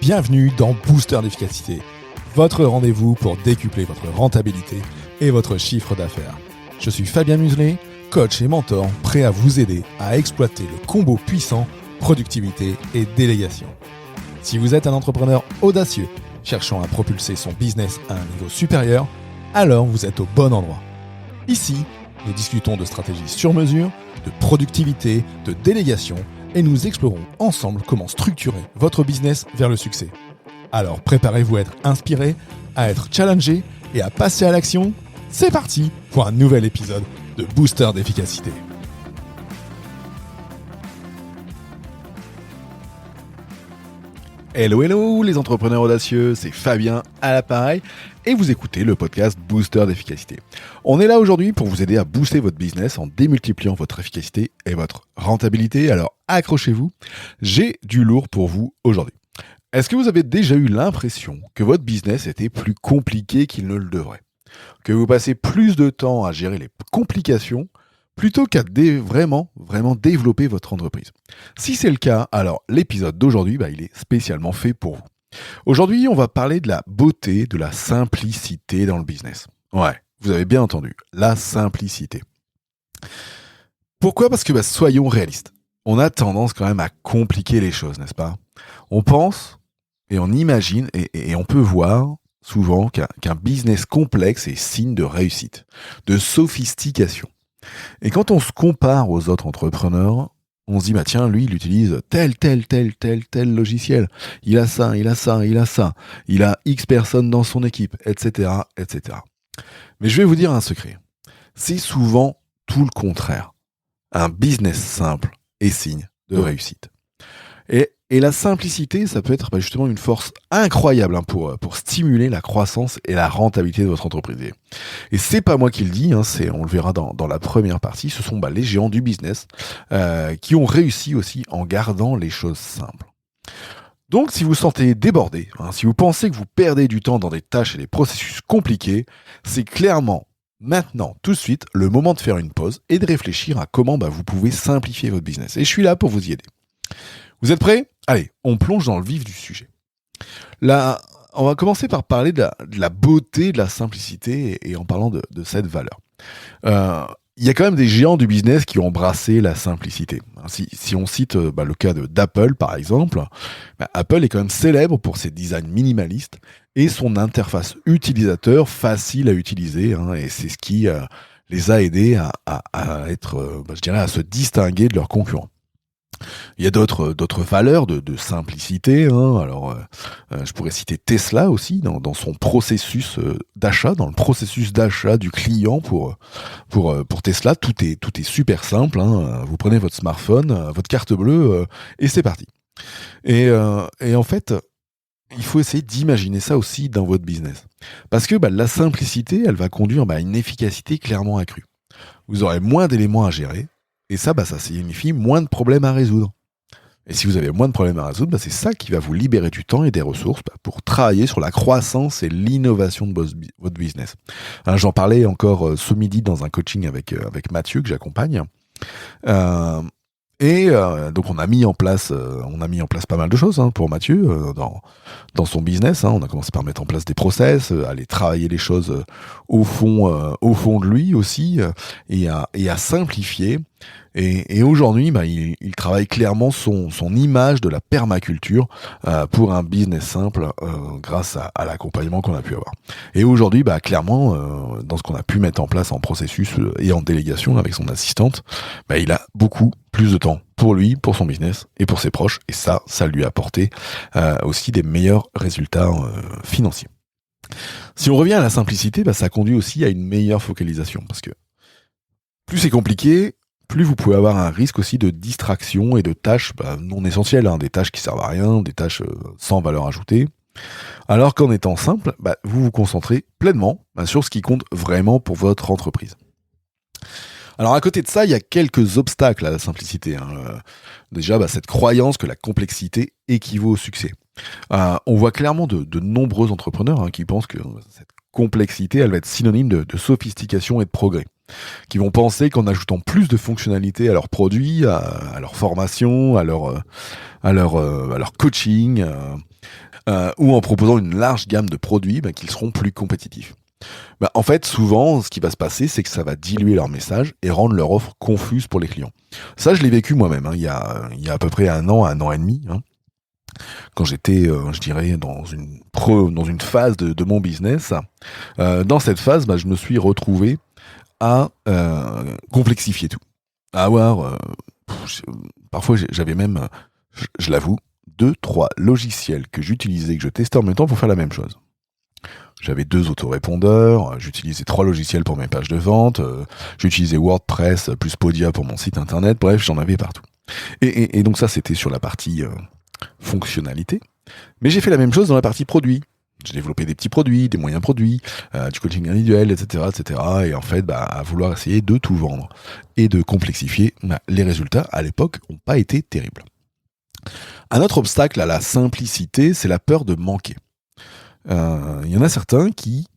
Bienvenue dans Booster d'efficacité, votre rendez-vous pour décupler votre rentabilité et votre chiffre d'affaires. Je suis Fabien Muselet, coach et mentor, prêt à vous aider à exploiter le combo puissant productivité et délégation. Si vous êtes un entrepreneur audacieux, cherchant à propulser son business à un niveau supérieur, alors vous êtes au bon endroit. Ici, nous discutons de stratégies sur mesure, de productivité, de délégation, et nous explorons ensemble comment structurer votre business vers le succès. Alors préparez-vous à être inspiré, à être challengé et à passer à l'action. C'est parti pour un nouvel épisode de Booster d'efficacité. Hello les entrepreneurs audacieux, c'est Fabien à l'appareil et vous écoutez le podcast Booster d'efficacité. On est là aujourd'hui pour vous aider à booster votre business en démultipliant votre efficacité et votre rentabilité. Alors accrochez-vous, j'ai du lourd pour vous aujourd'hui. Est-ce que vous avez déjà eu l'impression que votre business était plus compliqué qu'il ne le devrait ? Que vous passez plus de temps à gérer les complications plutôt qu'à vraiment développer votre entreprise. Si c'est le cas, alors l'épisode d'aujourd'hui, il est spécialement fait pour vous. Aujourd'hui, on va parler de la beauté, de la simplicité dans le business. Ouais, vous avez bien entendu, la simplicité. Pourquoi ? Parce que soyons réalistes. On a tendance quand même à compliquer les choses, n'est-ce pas ? On pense et on imagine et on peut voir souvent qu'un business complexe est signe de réussite, de sophistication. Et quand on se compare aux autres entrepreneurs, on se dit, tiens, lui, il utilise tel logiciel. Il a ça. Il a X personnes dans son équipe, etc., etc. Mais je vais vous dire un secret. C'est souvent tout le contraire. Un business simple est signe de réussite. Et la simplicité, ça peut être justement une force incroyable pour stimuler la croissance et la rentabilité de votre entreprise. Et c'est pas moi qui le dis, on le verra dans la première partie, ce sont les géants du business qui ont réussi aussi en gardant les choses simples. Donc si vous sentez débordé, si vous pensez que vous perdez du temps dans des tâches et des processus compliqués, c'est clairement maintenant, tout de suite, le moment de faire une pause et de réfléchir à comment vous pouvez simplifier votre business. Et je suis là pour vous y aider. Vous êtes prêts ? Allez, on plonge dans le vif du sujet. Là, on va commencer par parler de la beauté, de la simplicité et en parlant de cette valeur. Il y a quand même des géants du business qui ont embrassé la simplicité. Si on cite le cas d'Apple, par exemple, Apple est quand même célèbre pour ses designs minimalistes et son interface utilisateur facile à utiliser. Et c'est ce qui les a aidés à être, à se distinguer de leurs concurrents. Il y a d'autres valeurs de simplicité. Je pourrais citer Tesla aussi dans son processus d'achat, dans le processus d'achat du client pour Tesla. Tout est super simple. Vous prenez votre smartphone, votre carte bleue et c'est parti. Et en fait, il faut essayer d'imaginer ça aussi dans votre business, parce que la simplicité, elle va conduire à une efficacité clairement accrue. Vous aurez moins d'éléments à gérer. Et ça signifie moins de problèmes à résoudre. Et si vous avez moins de problèmes à résoudre, c'est ça qui va vous libérer du temps et des ressources pour travailler sur la croissance et l'innovation de votre business. J'en parlais encore ce midi dans un coaching avec Mathieu que j'accompagne. Donc on a mis en place pas mal de choses pour Mathieu dans son business. On a commencé par mettre en place des process, aller travailler les choses au fond de lui aussi, et à simplifier. Et aujourd'hui, il travaille clairement son image de la permaculture pour un business simple grâce à l'accompagnement qu'on a pu avoir. Et aujourd'hui, clairement, dans ce qu'on a pu mettre en place en processus et en délégation avec son assistante, il a beaucoup plus de temps pour lui, pour son business et pour ses proches. Et ça lui a apporté aussi des meilleurs résultats financiers. Si on revient à la simplicité, ça conduit aussi à une meilleure focalisation. Parce que plus c'est compliqué, plus vous pouvez avoir un risque aussi de distraction et de tâches non essentielles, des tâches qui servent à rien, des tâches sans valeur ajoutée. Alors qu'en étant simple, vous vous concentrez pleinement sur ce qui compte vraiment pour votre entreprise. Alors à côté de ça, il y a quelques obstacles à la simplicité. Déjà, cette croyance que la complexité équivaut au succès. On voit clairement de nombreux entrepreneurs qui pensent que cette complexité, elle va être synonyme de sophistication et de progrès, qui vont penser qu'en ajoutant plus de fonctionnalités à leurs produits, à leur formation, à leur coaching, ou en proposant une large gamme de produits qu'ils seront plus compétitifs. En fait, souvent, ce qui va se passer, c'est que ça va diluer leur message et rendre leur offre confuse pour les clients. Ça, je l'ai vécu moi-même, il y a à peu près un an et demi, quand j'étais, je dirais, dans une phase de mon business. Dans cette phase, je me suis retrouvé à complexifier tout. À avoir, parfois j'avais même, je l'avoue, 2-3 logiciels que j'utilisais, que je testais en même temps pour faire la même chose. J'avais 2 autorépondeurs, j'utilisais 3 logiciels pour mes pages de vente, j'utilisais WordPress plus Podia pour mon site internet, bref, j'en avais partout. Et donc ça, c'était sur la partie fonctionnalité. Mais j'ai fait la même chose dans la partie produit. J'ai développé des petits produits, des moyens produits, du coaching individuel, etc., etc. Et en fait, à vouloir essayer de tout vendre et de complexifier, les résultats, à l'époque, n'ont pas été terribles. Un autre obstacle à la simplicité, c'est la peur de manquer. Il y en a certains qui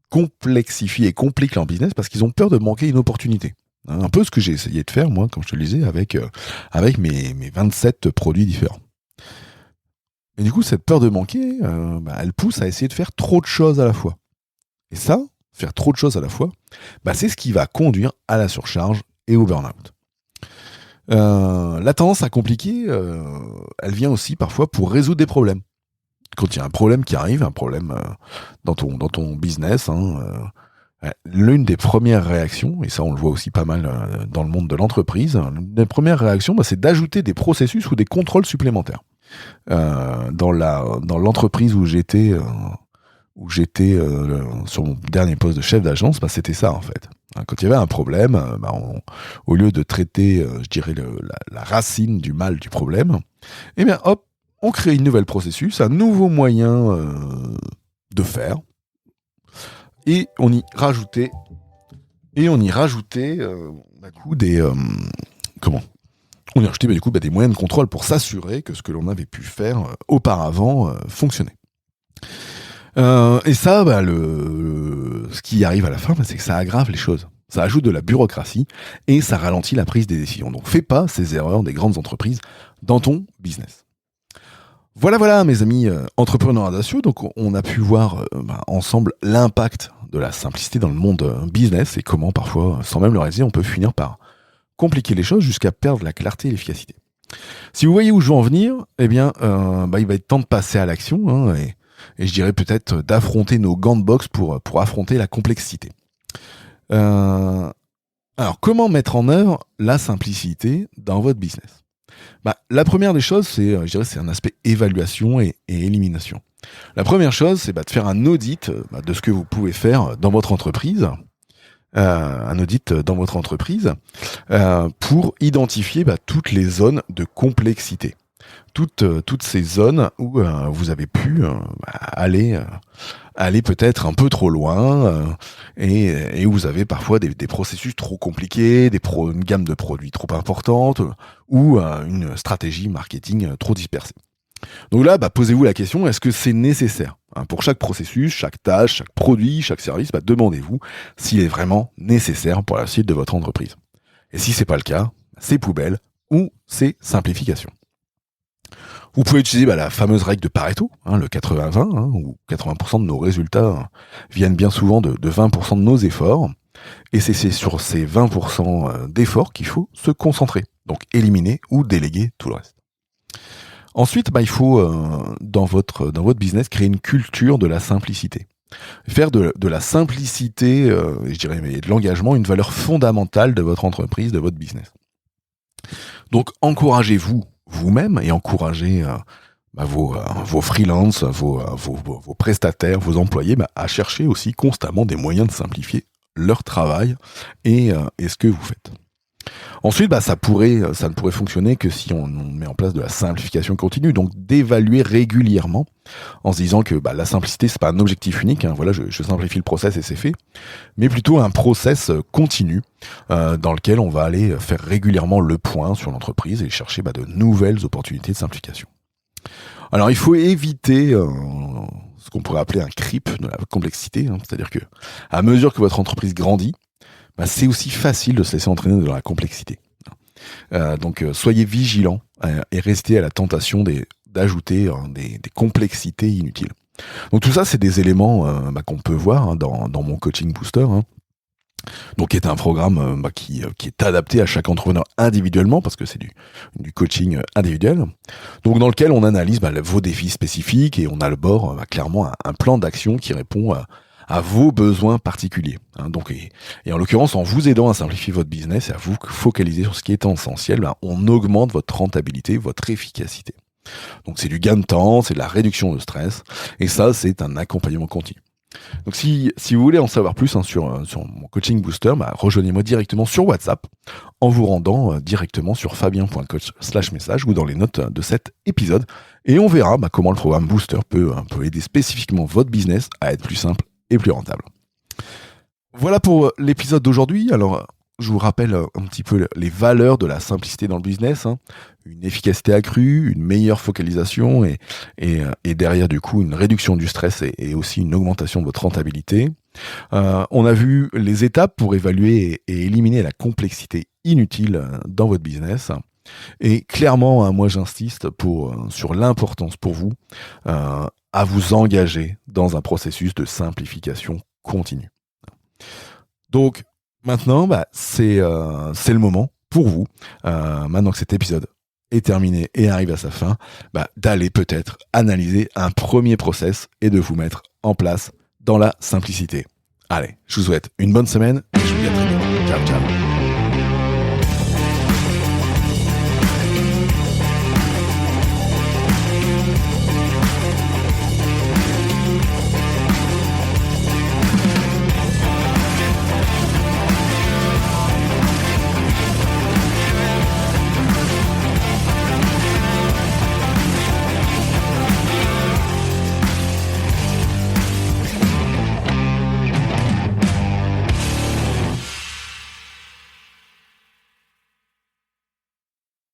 complexifient et compliquent leur business parce qu'ils ont peur de manquer une opportunité. Un peu ce que j'ai essayé de faire, moi, comme je te le disais, avec mes 27 produits différents. Et du coup, cette peur de manquer, elle pousse à essayer de faire trop de choses à la fois. Et ça, faire trop de choses à la fois, c'est ce qui va conduire à la surcharge et au burn-out. La tendance à compliquer, elle vient aussi parfois pour résoudre des problèmes. Quand il y a un problème qui arrive, un problème dans ton business, l'une des premières réactions, et ça on le voit aussi pas mal dans le monde de l'entreprise, l'une des premières réactions, c'est d'ajouter des processus ou des contrôles supplémentaires. Dans l'entreprise où j'étais sur mon dernier poste de chef d'agence, c'était ça en fait. Quand il y avait un problème, au lieu de traiter, je dirais, la racine du mal du problème, hop, on crée une nouvelle processus, un nouveau moyen de faire, et on y rajoutait des moyens de contrôle pour s'assurer que ce que l'on avait pu faire auparavant fonctionnait. Et ça, ce qui arrive à la fin, c'est que ça aggrave les choses. Ça ajoute de la bureaucratie et ça ralentit la prise des décisions. Donc fais pas ces erreurs des grandes entreprises dans ton business. Voilà mes amis entrepreneurs audacieux. Donc on a pu voir ensemble l'impact de la simplicité dans le monde business et comment parfois, sans même le réaliser, on peut finir par compliquer les choses jusqu'à perdre la clarté et l'efficacité. Si vous voyez où je veux en venir, il va être temps de passer à l'action et je dirais peut-être d'affronter nos gants de boxe pour affronter la complexité. Alors, comment mettre en œuvre la simplicité dans votre business ? La première des choses, c'est un aspect évaluation et élimination. La première chose, c'est de faire un audit de ce que vous pouvez faire dans votre entreprise. Pour identifier toutes les zones de complexité. Toutes ces zones où vous avez pu aller peut-être un peu trop loin et où vous avez parfois des processus trop compliqués, une gamme de produits trop importante ou une stratégie marketing trop dispersée. Donc là, posez-vous la question, est-ce que c'est nécessaire ? Pour chaque processus, chaque tâche, chaque produit, chaque service, demandez-vous s'il est vraiment nécessaire pour la suite de votre entreprise. Et si c'est pas le cas, c'est poubelle ou c'est simplification. Vous pouvez utiliser la fameuse règle de Pareto, le 80-20, où 80% de nos résultats viennent bien souvent de 20% de nos efforts. Et c'est sur ces 20% d'efforts qu'il faut se concentrer. Donc éliminer ou déléguer tout le reste. Ensuite, il faut, dans votre business, créer une culture de la simplicité. Faire de la simplicité, je dirais, mais de l'engagement, une valeur fondamentale de votre entreprise, de votre business. Donc, encouragez-vous vous-même et encouragez vos freelances, vos prestataires, vos employés à chercher aussi constamment des moyens de simplifier leur travail et ce que vous faites. Ensuite, ça ne pourrait fonctionner que si on met en place de la simplification continue, donc d'évaluer régulièrement en se disant que la simplicité, c'est pas un objectif unique, je simplifie le process et c'est fait, mais plutôt un process continu dans lequel on va aller faire régulièrement le point sur l'entreprise et chercher de nouvelles opportunités de simplification. Alors, il faut éviter ce qu'on pourrait appeler un creep de la complexité, c'est-à-dire que à mesure que votre entreprise grandit, c'est aussi facile de se laisser entraîner dans la complexité. Donc soyez vigilants et restez à la tentation des d'ajouter des complexités inutiles. Donc tout ça, c'est des éléments qu'on peut voir dans mon coaching booster. Donc, qui est un programme qui est adapté à chaque entrepreneur individuellement, parce que c'est du coaching individuel. Donc, dans lequel on analyse vos défis spécifiques et on élabore clairement un plan d'action qui répond à vos besoins particuliers. Donc, et en l'occurrence, en vous aidant à simplifier votre business et à vous focaliser sur ce qui est essentiel, on augmente votre rentabilité, votre efficacité. Donc, c'est du gain de temps, c'est de la réduction de stress, et ça, c'est un accompagnement continu. Donc si vous voulez en savoir plus sur mon coaching booster, rejoignez-moi directement sur WhatsApp en vous rendant directement sur fabien.coach/message ou dans les notes de cet épisode, et on verra comment le programme booster peut aider spécifiquement votre business à être plus simple et plus rentable. Voilà pour l'épisode d'aujourd'hui. Alors je vous rappelle un petit peu les valeurs de la simplicité dans le business, une efficacité accrue, une meilleure focalisation et derrière du coup une réduction du stress et aussi une augmentation de votre rentabilité. On a vu les étapes pour évaluer et éliminer la complexité inutile dans votre business. Et clairement, moi j'insiste sur l'importance pour vous à vous engager dans un processus de simplification continue. Donc, maintenant, c'est le moment pour vous, maintenant que cet épisode est terminé et arrive à sa fin, d'aller peut-être analyser un premier process et de vous mettre en place dans la simplicité. Allez, je vous souhaite une bonne semaine et je vous dis à très bientôt. Ciao, ciao.